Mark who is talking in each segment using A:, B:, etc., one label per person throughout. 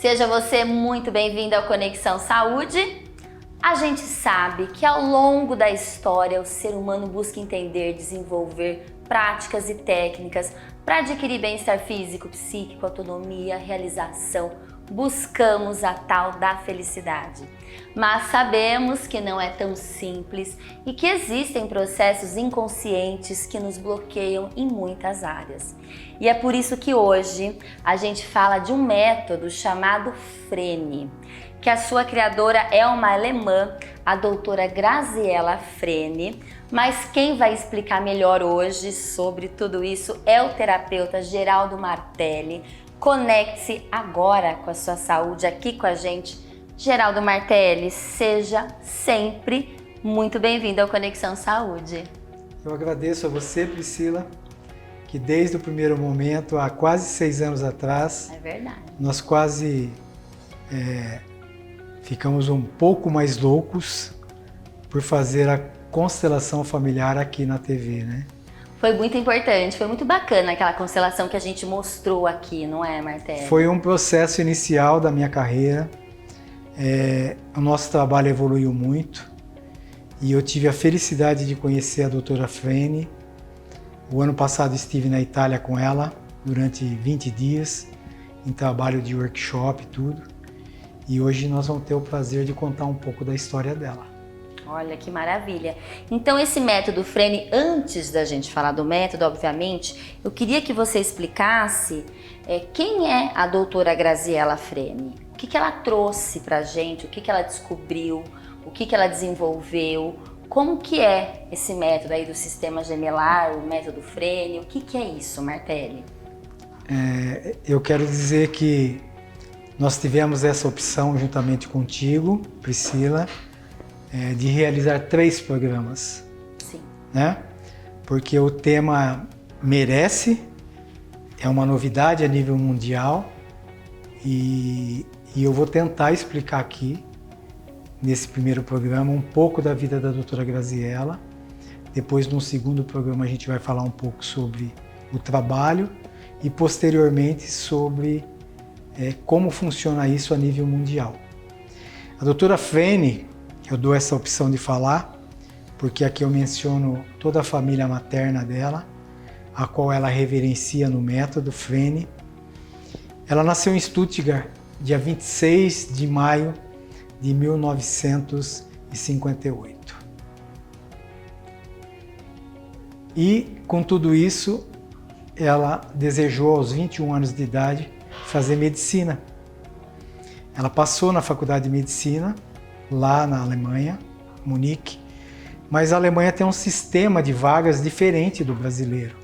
A: Seja você muito bem-vindo ao Conexão Saúde. A gente sabe que ao longo da história o ser humano busca entender, desenvolver práticas e técnicas para adquirir bem-estar físico, psíquico, autonomia, realização. Buscamos a tal da felicidade. Mas sabemos que não é tão simples e que existem processos inconscientes que nos bloqueiam em muitas áreas. E é por isso que hoje a gente fala de um método chamado Frene, que a sua criadora é uma alemã, a doutora Graziella Frene, mas quem vai explicar melhor hoje sobre tudo isso é o terapeuta Geraldo Martelli. Conecte-se agora com a sua saúde aqui com a gente. Geraldo Martelli, seja sempre muito bem-vindo ao Conexão Saúde.
B: Eu agradeço a você, Priscila, que desde o primeiro momento, há quase 6 anos atrás,
A: É verdade.
B: nós quase ficamos um pouco mais loucos por fazer a constelação familiar aqui na TV, né?
A: Foi muito importante, foi muito bacana aquela constelação que a gente mostrou aqui, não é, Martelli?
B: Foi um processo inicial da minha carreira. O nosso trabalho evoluiu muito e eu tive a felicidade de conhecer a doutora Frene. O ano passado estive na Itália com ela durante 20 dias, em trabalho de workshop e tudo. E hoje nós vamos ter o prazer de contar um pouco da história dela.
A: Olha que maravilha! Então esse método Frene, antes da gente falar do método, obviamente, eu queria que você explicasse quem é a doutora Graziella Frene, o que ela trouxe pra gente, o que ela descobriu, o que ela desenvolveu, como que é esse método aí do sistema gemelar, o método Frene, o que é isso, Martelli?
B: Eu quero dizer que nós tivemos essa opção juntamente contigo, Priscila, de realizar 3 programas.
A: Sim.
B: Né? Porque o tema merece, é uma novidade a nível mundial e eu vou tentar explicar aqui, nesse primeiro programa, um pouco da vida da doutora Graziella. Depois, no segundo programa, a gente vai falar um pouco sobre o trabalho e, posteriormente, sobre como funciona isso a nível mundial. A doutora Frene, eu dou essa opção de falar, porque aqui eu menciono toda a família materna dela, a qual ela reverencia no método Frene. Ela nasceu em Stuttgart, dia 26 de maio de 1958. E, com tudo isso, ela desejou, aos 21 anos de idade, fazer medicina. Ela passou na faculdade de medicina, lá na Alemanha, Munique, mas a Alemanha tem um sistema de vagas diferente do brasileiro.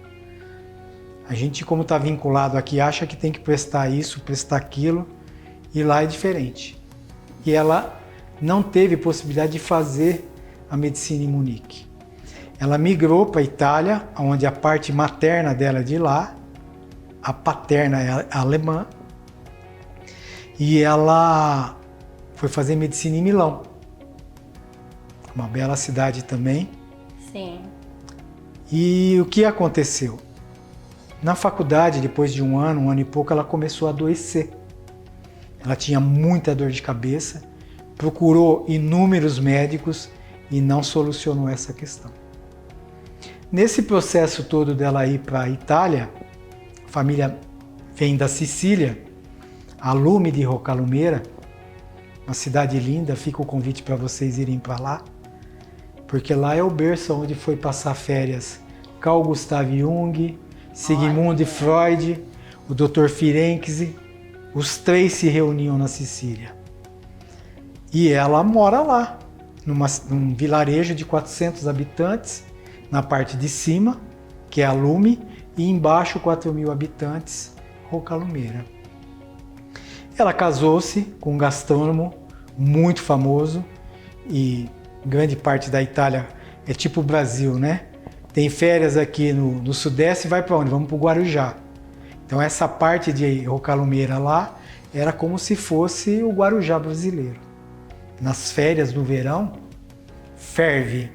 B: A gente, como está vinculado aqui, acha que tem que prestar isso, prestar aquilo, e lá é diferente. E ela não teve possibilidade de fazer a medicina em Munique. Ela migrou para a Itália, onde a parte materna dela é de lá, a paterna é alemã, e ela foi fazer medicina em Milão, uma bela cidade também.
A: Sim.
B: E o que aconteceu? Na faculdade, depois de um ano e pouco, ela começou a adoecer. Ela tinha muita dor de cabeça, procurou inúmeros médicos e não solucionou essa questão. Nesse processo todo dela ir para a Itália, a família vem da Sicília, a Lume de Roccalumera, uma cidade linda, fica o convite para vocês irem para lá, porque lá é o berço onde foi passar férias Carl Gustav Jung, Sigmund Freud, o Dr. Firenze, os 3 se reuniam na Sicília. E ela mora lá, num vilarejo de 400 habitantes, na parte de cima, que é a Lume, e embaixo 4.000 habitantes, Roccalumera. Ela casou-se com um gastrônomo muito famoso e grande parte da Itália é tipo o Brasil, né? Tem férias aqui no Sudeste e vai para onde? Vamos para o Guarujá. Então essa parte de Roccalumera lá era como se fosse o Guarujá brasileiro. Nas férias do verão, ferve.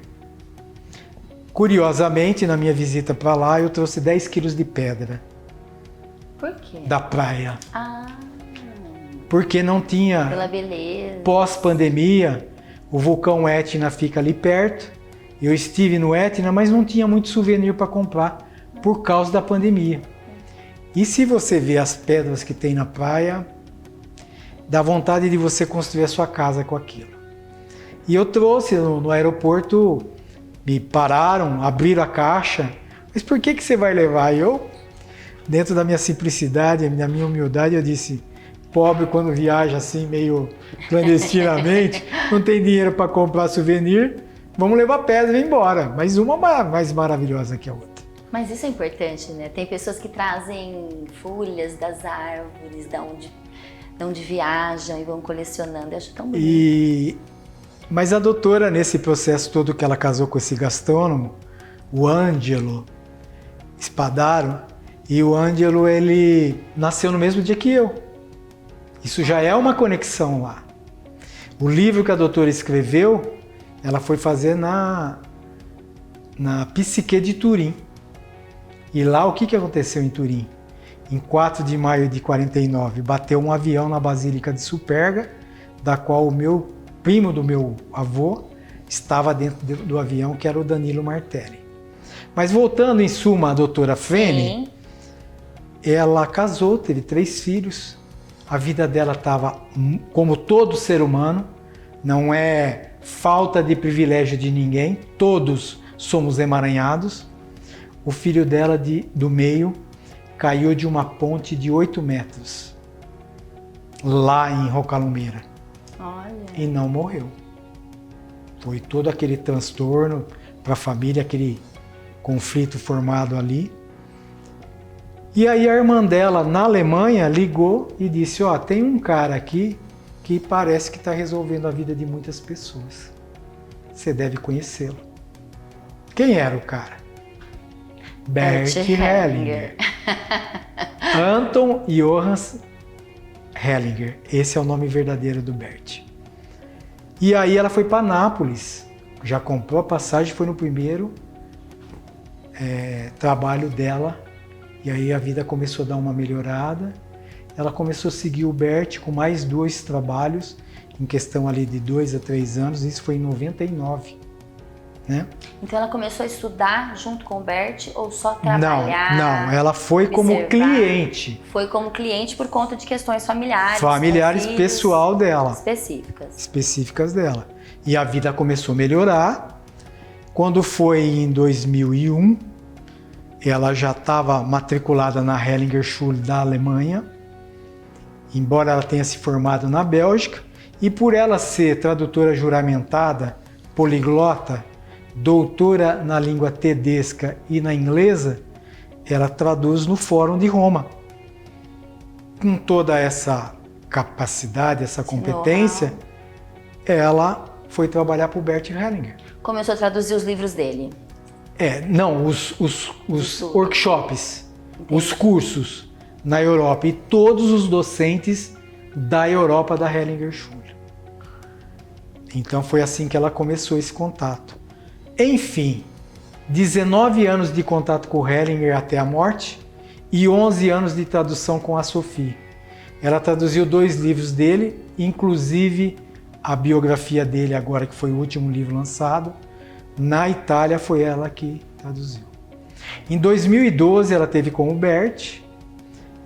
B: Curiosamente, na minha visita para lá, eu trouxe 10 quilos de pedra.
A: Por quê?
B: Da praia.
A: Ah.
B: porque não tinha,
A: Pela beleza.
B: pós-pandemia, o vulcão Etna fica ali perto. Eu estive no Etna, mas não tinha muito souvenir para comprar por causa da pandemia. E se você vê as pedras que tem na praia, dá vontade de você construir a sua casa com aquilo. E eu trouxe no aeroporto, me pararam, abriram a caixa. Mas por que você vai levar? E eu, dentro da minha simplicidade, da minha humildade, eu disse: pobre quando viaja assim meio clandestinamente, não tem dinheiro para comprar souvenir, vamos levar pedra e ir embora. Mas uma mais maravilhosa que a outra.
A: Mas isso é importante, né? Tem pessoas que trazem folhas das árvores, da onde viajam e vão colecionando. Eu acho tão bonito.
B: Mas a doutora, nesse processo todo que ela casou com esse gastrônomo, o Ângelo Spadaro, e o Ângelo, ele nasceu no mesmo dia que eu. Isso já é uma conexão lá. O livro que a doutora escreveu, ela foi fazer na Psique de Turim. E lá o que aconteceu em Turim? Em 4 de maio de 49, bateu um avião na Basílica de Superga, da qual o meu primo do meu avô estava dentro do avião, que era o Danilo Martelli. Mas voltando em suma, a doutora Frene, ela casou, teve 3 filhos. A vida dela estava como todo ser humano, não é falta de privilégio de ninguém, todos somos emaranhados. O filho dela do meio caiu de uma ponte de 8 metros, lá em Rocalumeira.
A: Olha.
B: E não morreu. Foi todo aquele transtorno para a família, aquele conflito formado ali. E aí a irmã dela, na Alemanha, ligou e disse: ó, tem um cara aqui que parece que está resolvendo a vida de muitas pessoas. Você deve conhecê-lo. Quem era o cara? Bert Hellinger. Anton Johannes Hellinger. Esse é o nome verdadeiro do Bert. E aí ela foi para Nápoles. Já comprou a passagem, foi no primeiro trabalho dela. E aí a vida começou a dar uma melhorada. Ela começou a seguir o Bert com mais 2 trabalhos, em questão ali de 2 a 3 anos. Isso foi em 99. Né?
A: Então ela começou a estudar junto com o Bert ou só trabalhar?
B: Não, ela foi
A: observar.
B: Como cliente.
A: Foi como cliente por conta de questões familiares.
B: Familiares, pessoal dela.
A: Específicas
B: dela. E a vida começou a melhorar. Quando foi em 2001, ela já estava matriculada na Hellinger Schule da Alemanha, embora ela tenha se formado na Bélgica, e por ela ser tradutora juramentada, poliglota, doutora na língua tedesca e na inglesa, ela traduz no Fórum de Roma. Com toda essa capacidade, essa competência, ela foi trabalhar para o Bert Hellinger.
A: Começou a traduzir os livros dele?
B: Os workshops, os cursos na Europa e todos os docentes da Europa da Hellinger Schule. Então foi assim que ela começou esse contato. Enfim, 19 anos de contato com o Hellinger até a morte e 11 anos de tradução com a Sophie. Ela traduziu 2 livros dele, inclusive a biografia dele agora, que foi o último livro lançado. Na Itália foi ela que traduziu. Em 2012 ela teve com o Bert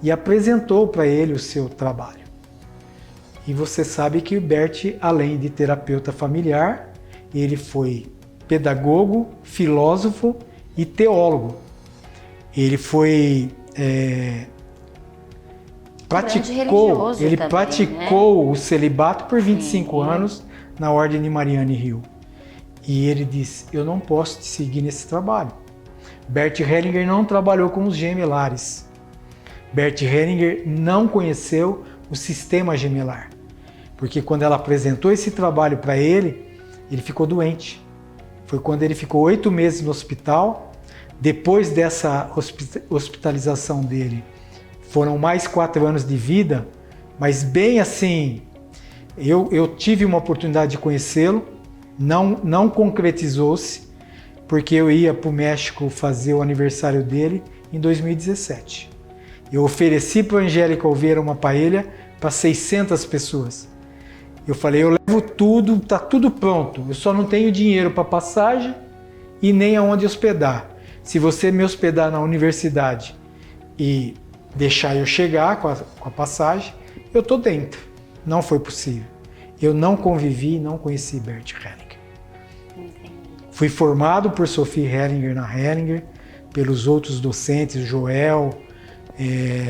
B: e apresentou para ele o seu trabalho. E você sabe que o Bert, além de terapeuta familiar, ele foi pedagogo, filósofo e teólogo. Ele foi praticou o celibato por 25 anos na Ordem de Mariana e Rio. E ele disse: eu não posso te seguir nesse trabalho. Bert Hellinger não trabalhou com os gemelares. Bert Hellinger não conheceu o sistema gemelar. Porque quando ela apresentou esse trabalho para ele, ele ficou doente. Foi quando ele ficou 8 meses no hospital. Depois dessa hospitalização dele, foram mais 4 anos de vida, mas bem assim, eu tive uma oportunidade de conhecê-lo, não concretizou-se, porque eu ia para o México fazer o aniversário dele em 2017. Eu ofereci para o Angélica Oliveira uma paella, para 600 pessoas. Eu falei, eu levo tudo, tá tudo pronto, eu só não tenho dinheiro para passagem e nem aonde hospedar. Se você me hospedar na universidade e deixar eu chegar com a passagem, eu tô dentro. Não foi possível. Eu não convivi, não conheci Bert Hellinger. Fui formado por Sophie Hellinger na Hellinger, pelos outros docentes, Joel,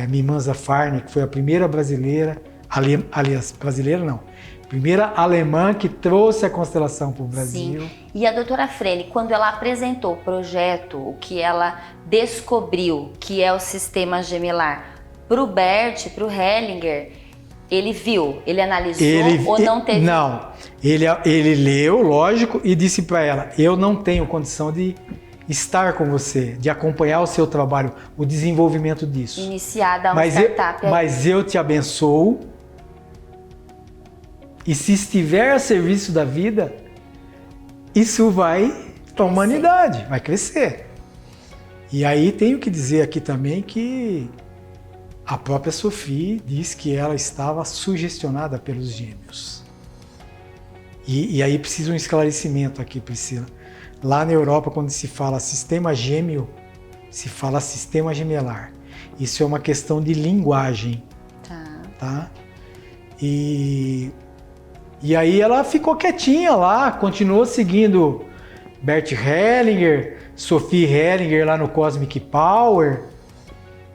B: Mimanza Farney, que foi a primeira brasileira, aliás, brasileira não, primeira alemã que trouxe a constelação para o Brasil.
A: Sim. E a doutora Frene, quando ela apresentou o projeto, o que ela descobriu, que é o sistema gemelar, para o Bert, para o Hellinger, ele viu, ele analisou ou não teve?
B: Não, ele leu, lógico, e disse para ela, eu não tenho condição de estar com você, de acompanhar o seu trabalho, o desenvolvimento disso.
A: Iniciada uma startup.
B: Mas eu te abençoo, e se estiver a serviço da vida, isso vai para a humanidade, vai crescer. E aí tenho que dizer aqui também que a própria Sophie diz que ela estava sugestionada pelos gêmeos. E aí precisa um esclarecimento aqui, Priscila. Lá na Europa, quando se fala sistema gêmeo, se fala sistema gemelar. Isso é uma questão de linguagem. Tá? E aí ela ficou quietinha lá, continuou seguindo Bert Hellinger, Sophie Hellinger lá no Cosmic Power,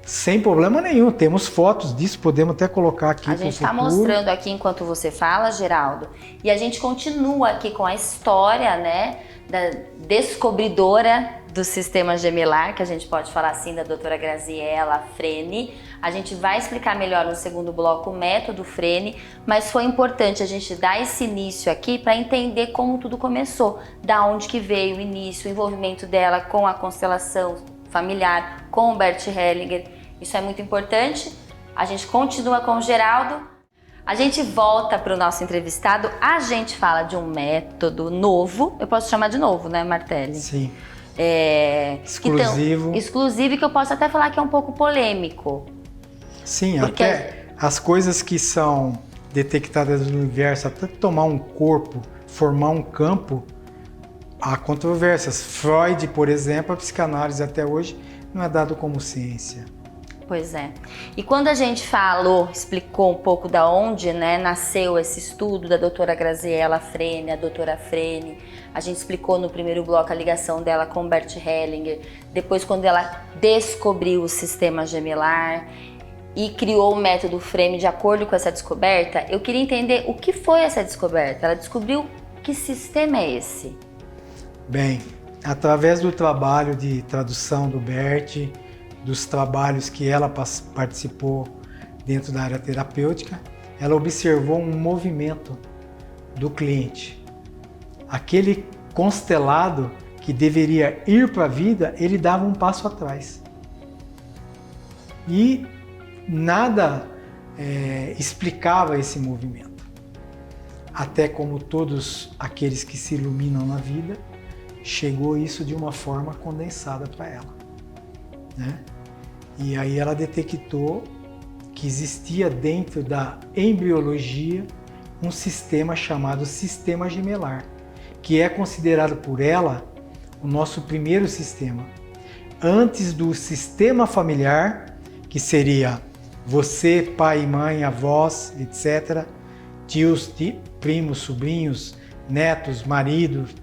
B: sem problema nenhum. Temos fotos disso, podemos até colocar aqui.
A: A gente está mostrando aqui enquanto você fala, Geraldo, e a gente continua aqui com a história, né, da descobridora do sistema gemelar, que a gente pode falar assim, da doutora Graziella Frene. A gente vai explicar melhor no segundo bloco o método Frene, mas foi importante a gente dar esse início aqui para entender como tudo começou, da onde que veio o início, o envolvimento dela com a constelação familiar, com o Bert Hellinger. Isso é muito importante. A gente continua com o Geraldo. A gente volta para o nosso entrevistado. A gente fala de um método novo. Eu posso chamar de novo, né, Martelli?
B: Sim.
A: Exclusivo. Exclusivo, e que eu posso até falar que é um pouco polêmico.
B: Sim, porque até as coisas que são detectadas no universo, até tomar um corpo, formar um campo, há controvérsias. Freud, por exemplo, a psicanálise até hoje não é dado como ciência.
A: Pois é. E quando a gente explicou um pouco da onde, né, nasceu esse estudo da doutora Graziella Frene, a doutora Frene, a gente explicou no primeiro bloco a ligação dela com Bert Hellinger, depois quando ela descobriu o sistema gemelar e criou o método Frene de acordo com essa descoberta, eu queria entender o que foi essa descoberta. Ela descobriu que sistema é esse?
B: Bem, através do trabalho de tradução do Bert, dos trabalhos que ela participou dentro da área terapêutica, ela observou um movimento do cliente. Aquele constelado que deveria ir para a vida, ele dava um passo atrás. E nada explicava esse movimento. Até como todos aqueles que se iluminam na vida, chegou isso de uma forma condensada para ela, né? E aí ela detectou que existia dentro da embriologia um sistema chamado sistema gemelar, que é considerado por ela o nosso primeiro sistema. Antes do sistema familiar, que seria você, pai, mãe, avós, etc., tios, primos, sobrinhos, netos, maridos,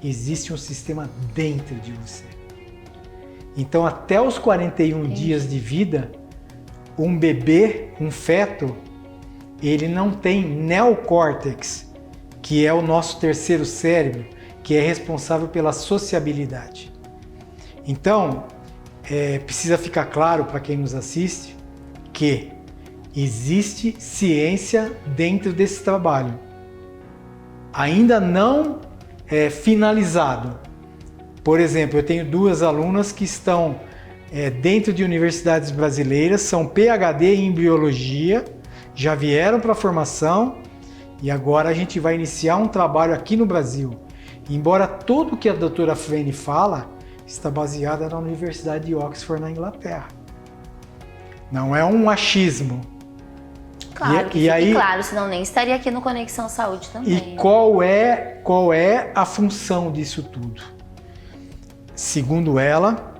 B: existe um sistema dentro de você. Então, até os 41 dias de vida, um bebê, um feto, ele não tem neocórtex, que é o nosso terceiro cérebro, que é responsável pela sociabilidade. Então, precisa ficar claro para quem nos assiste que existe ciência dentro desse trabalho. Ainda não finalizado. Por exemplo, eu tenho duas alunas que estão dentro de universidades brasileiras, são PhD em embriologia, já vieram para a formação e agora a gente vai iniciar um trabalho aqui no Brasil. Embora tudo que a doutora Frene fala está baseada na Universidade de Oxford, na Inglaterra. Não é um achismo.
A: Claro que fique
B: aí,
A: claro, senão nem estaria aqui no Conexão Saúde também.
B: E qual é a função disso tudo? Segundo ela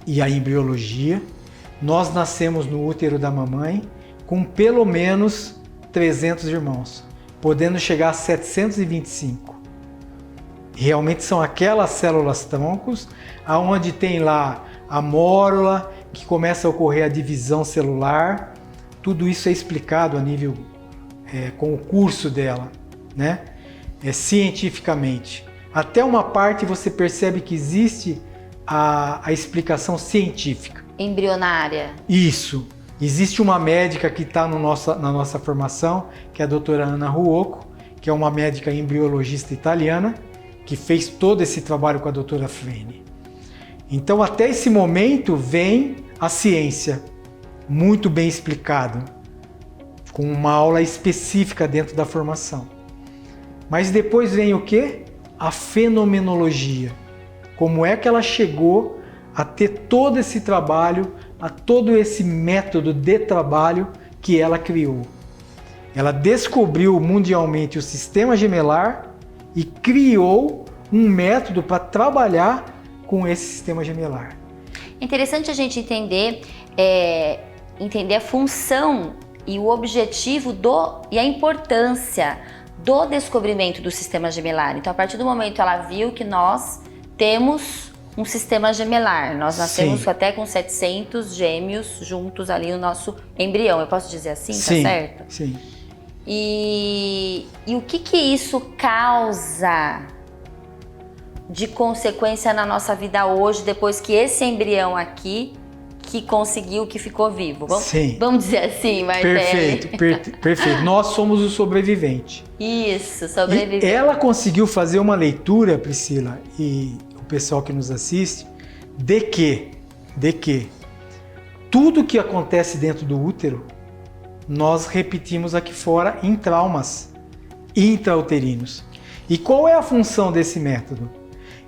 B: e a embriologia, nós nascemos no útero da mamãe com pelo menos 300 irmãos, podendo chegar a 725. Realmente são aquelas células troncos, aonde tem lá a mórula, que começa a ocorrer a divisão celular. Tudo isso é explicado a nível com o curso dela, né? Cientificamente. Até uma parte você percebe que existe a explicação científica.
A: Embrionária.
B: Isso. Existe uma médica que está na nossa formação, que é a doutora Ana Ruocco, que é uma médica embriologista italiana, que fez todo esse trabalho com a doutora Frene. Então, até esse momento, vem a ciência, muito bem explicado, com uma aula específica dentro da formação. Mas depois vem o quê? A fenomenologia. Como é que ela chegou a ter todo esse trabalho, a todo esse método de trabalho que ela criou. Ela descobriu mundialmente o sistema gemelar e criou um método para trabalhar com esse sistema gemelar.
A: Interessante a gente entender a função e o objetivo e a importância do descobrimento do sistema gemelar. Então, a partir do momento que ela viu que nós temos um sistema gemelar, nós nascemos
B: Sim.
A: até com 700 gêmeos juntos ali no nosso embrião, eu posso dizer assim,
B: Sim,
A: tá certo?
B: Sim.
A: E o que isso causa de consequência na nossa vida hoje, depois que esse embrião aqui, que conseguiu, que ficou vivo? Vamos dizer assim, Martelli.
B: Perfeito. Nós somos o sobrevivente.
A: Isso, sobrevivente.
B: E ela conseguiu fazer uma leitura, Priscila, e o pessoal que nos assiste, de que tudo que acontece dentro do útero, nós repetimos aqui fora em traumas intrauterinos. E qual é a função desse método?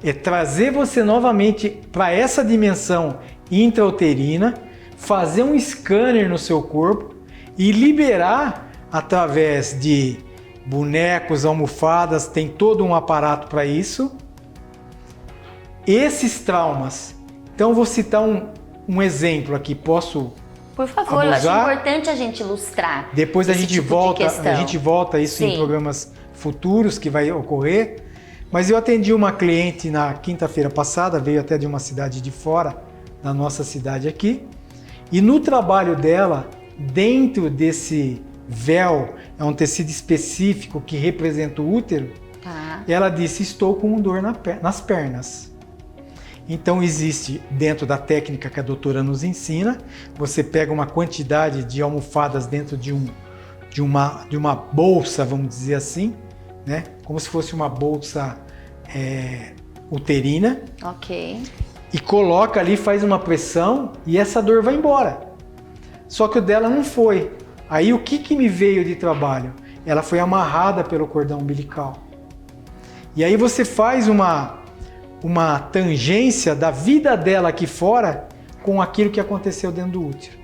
B: É trazer você novamente para essa dimensão intrauterina, fazer um scanner no seu corpo e liberar através de bonecos, almofadas, tem todo um aparato para isso, esses traumas. Então vou citar um exemplo aqui, posso?
A: Por favor,
B: abusar?
A: Eu acho importante a gente ilustrar.
B: Depois a gente volta isso
A: Sim.
B: em programas futuros que vai ocorrer. Mas eu atendi uma cliente na quinta-feira passada, veio até de uma cidade de fora, da nossa cidade aqui. E no trabalho dela, dentro desse véu, é um tecido específico que representa o útero, ela disse, estou com dor nas pernas. Então existe, dentro da técnica que a doutora nos ensina, você pega uma quantidade de almofadas dentro de uma bolsa, vamos dizer assim, né? Como se fosse uma bolsa uterina.
A: Ok.
B: E coloca ali, faz uma pressão e essa dor vai embora. Só que o dela não foi. Aí o que me veio de trabalho? Ela foi amarrada pelo cordão umbilical. E aí você faz uma tangência da vida dela aqui fora com aquilo que aconteceu dentro do útero.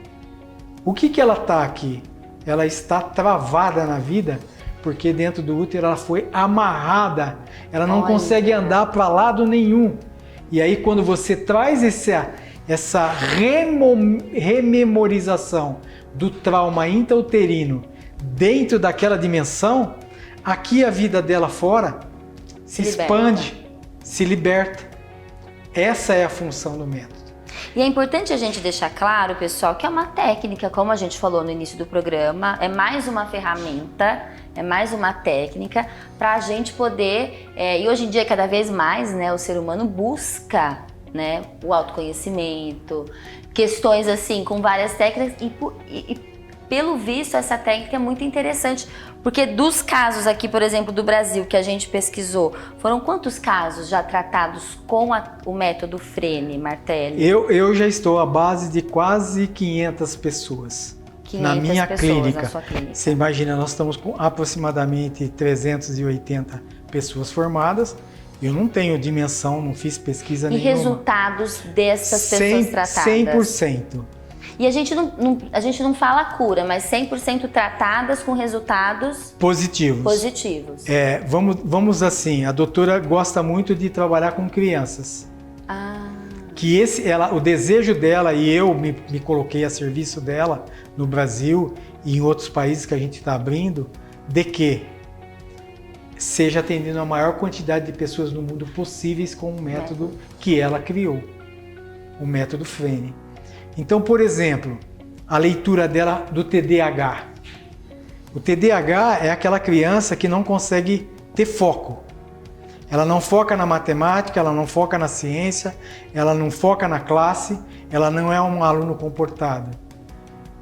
B: O que ela está aqui? Ela está travada na vida porque dentro do útero ela foi amarrada. Ela não consegue andar para lado nenhum. E aí quando você traz essa rememorização do trauma intrauterino dentro daquela dimensão, aqui a vida dela fora se expande, se liberta. Essa é a função do método.
A: E é importante a gente deixar claro, pessoal, que é uma técnica, como a gente falou no início do programa, é mais uma ferramenta, é mais uma técnica para a gente poder, e hoje em dia cada vez mais, né, o ser humano busca, né, o autoconhecimento, questões assim com várias técnicas e pelo visto essa técnica é muito interessante, porque dos casos aqui, por exemplo, do Brasil que a gente pesquisou, foram quantos casos já tratados com o método Frene, Martelli?
B: Eu já estou à base de quase 500 pessoas.
A: 500
B: na minha clínica.
A: Na sua clínica.
B: Você imagina, nós estamos com aproximadamente 380 pessoas formadas. Eu não tenho dimensão, não fiz pesquisa nenhuma.
A: E resultados dessas pessoas tratadas?
B: 100%.
A: E a gente não fala cura, mas 100% tratadas com resultados positivos.
B: Vamos assim, a doutora gosta muito de trabalhar com crianças. Que o desejo dela, e eu me coloquei a serviço dela no Brasil e em outros países que a gente está abrindo, de que seja atendendo a maior quantidade de pessoas no mundo possíveis com o método que ela criou, o método Frene. Então, por exemplo, a leitura dela do TDAH. O TDAH é aquela criança que não consegue ter foco. Ela não foca na matemática, ela não foca na ciência, ela não foca na classe, ela não é um aluno comportado.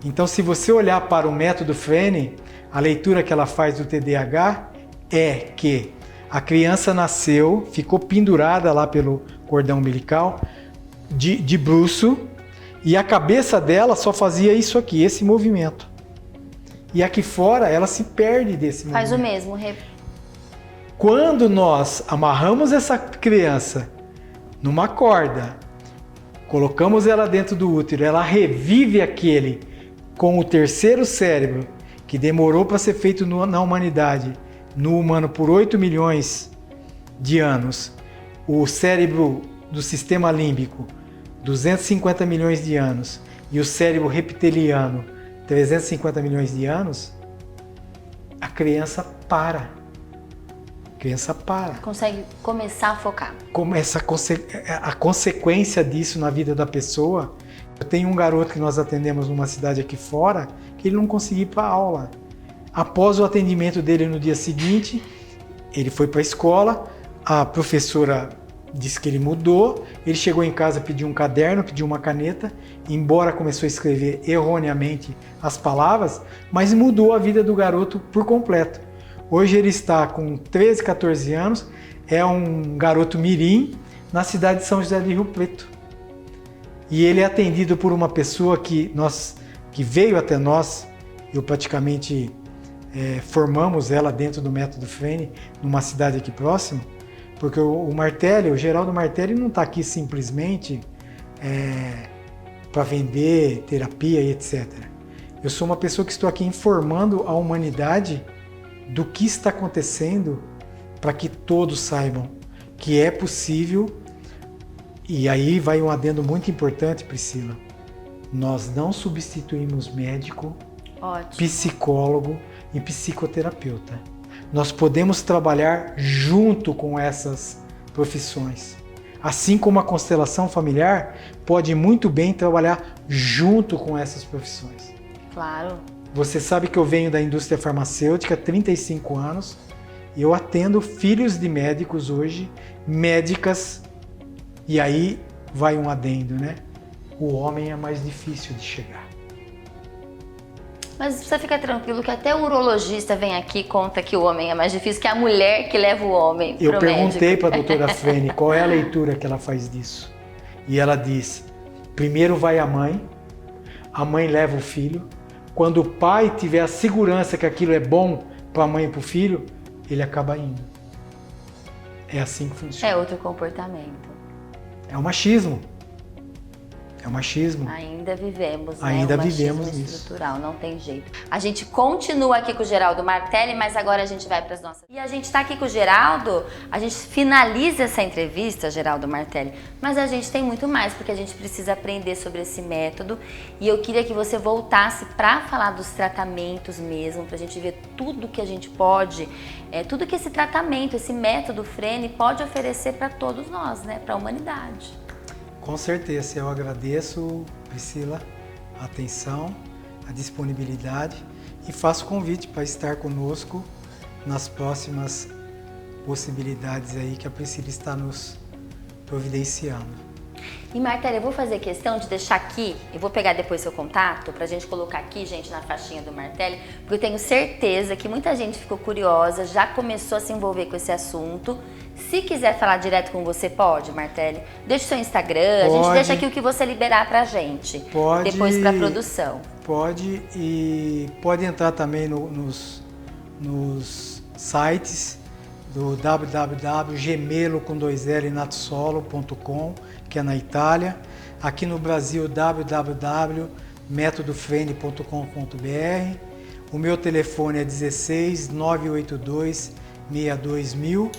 B: Então, se você olhar para o método Frene, a leitura que ela faz do TDAH é que a criança nasceu, ficou pendurada lá pelo cordão umbilical, de bruço, e a cabeça dela só fazia isso aqui, esse movimento. E aqui fora ela se perde desse movimento.
A: Faz o mesmo.
B: Quando nós amarramos essa criança numa corda, colocamos ela dentro do útero, ela revive aquele com o terceiro cérebro, que demorou para ser feito na humanidade, no humano por 8 milhões de anos, o cérebro do sistema límbico, 250 milhões de anos, e o cérebro reptiliano, 350 milhões de anos, a criança para. A criança para.
A: Consegue começar a focar.
B: A consequência disso na vida da pessoa. Eu tenho um garoto que nós atendemos numa cidade aqui fora, que ele não conseguia ir para a aula. Após o atendimento dele no dia seguinte, ele foi para a escola, a professora disse que ele mudou, ele chegou em casa, pediu um caderno, pediu uma caneta, embora começou a escrever erroneamente as palavras, mas mudou a vida do garoto por completo. Hoje ele está com 13, 14 anos, é um garoto mirim na cidade de São José do Rio Preto. E ele é atendido por uma pessoa que veio até nós, eu praticamente formamos ela dentro do método Frene, numa cidade aqui próxima, porque o Geraldo Martelli não está aqui simplesmente para vender terapia e etc. Eu sou uma pessoa que estou aqui informando a humanidade do que está acontecendo para que todos saibam que é possível. E aí vai um adendo muito importante, Priscila. Nós não substituímos médico, psicólogo e psicoterapeuta. Nós podemos trabalhar junto com essas profissões. Assim como a constelação familiar pode muito bem trabalhar junto com essas profissões.
A: Claro.
B: Você sabe que eu venho da indústria farmacêutica há 35 anos e eu atendo filhos de médicos hoje, médicas, e aí vai um adendo, né? O homem é mais difícil de chegar.
A: Mas você fica tranquilo que até o urologista vem aqui e conta que o homem é mais difícil, que é a mulher que leva o homem pro médico.
B: Eu perguntei para a doutora Frene qual é a leitura que ela faz disso. E ela diz, primeiro vai a mãe leva o filho. Quando o pai tiver a segurança que aquilo é bom para a mãe e para o filho, ele acaba indo. É assim que funciona.
A: É outro comportamento.
B: É o machismo. É o machismo.
A: Ainda vivemos, né?
B: Ainda
A: o
B: vivemos
A: machismo
B: nisso.
A: estrutural, não tem jeito. A gente continua aqui com o Geraldo Martelli, mas agora a gente vai para as nossas... E a gente está aqui com o Geraldo, a gente finaliza essa entrevista, Geraldo Martelli, mas a gente tem muito mais, porque a gente precisa aprender sobre esse método, e eu queria que você voltasse para falar dos tratamentos mesmo, para a gente ver tudo que a gente pode, tudo que esse tratamento, esse método Frene pode oferecer para todos nós, né? Para a humanidade.
B: Com certeza, eu agradeço, Priscila, a atenção, a disponibilidade e faço convite para estar conosco nas próximas possibilidades aí que a Priscila está nos providenciando.
A: E Martelli, eu vou fazer questão de deixar aqui, eu vou pegar depois seu contato pra gente colocar aqui, gente, na faixinha do Martelli, porque eu tenho certeza que muita gente ficou curiosa, já começou a se envolver com esse assunto. Se quiser falar direto com você, pode, Martelli? Deixa o seu Instagram, a gente deixa aqui o que você liberar pra gente.
B: Pode.
A: Depois pra produção.
B: Pode, e pode entrar também nos sites do www.gemelo.com, que é na Itália. Aqui no Brasil, www.gemelo.com.br. metodofrene.com.br. O meu telefone é 16 982 62000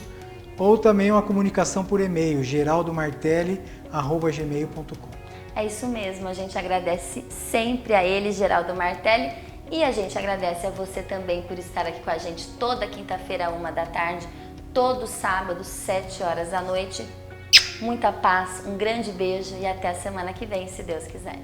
B: ou também uma comunicação por e-mail, geraldomartelli@gmail.com.
A: É isso mesmo, a gente agradece sempre a ele, Geraldo Martelli, e a gente agradece a você também por estar aqui com a gente toda quinta-feira, 13h, todo sábado, 19h. Muita paz, um grande beijo e até a semana que vem, se Deus quiser.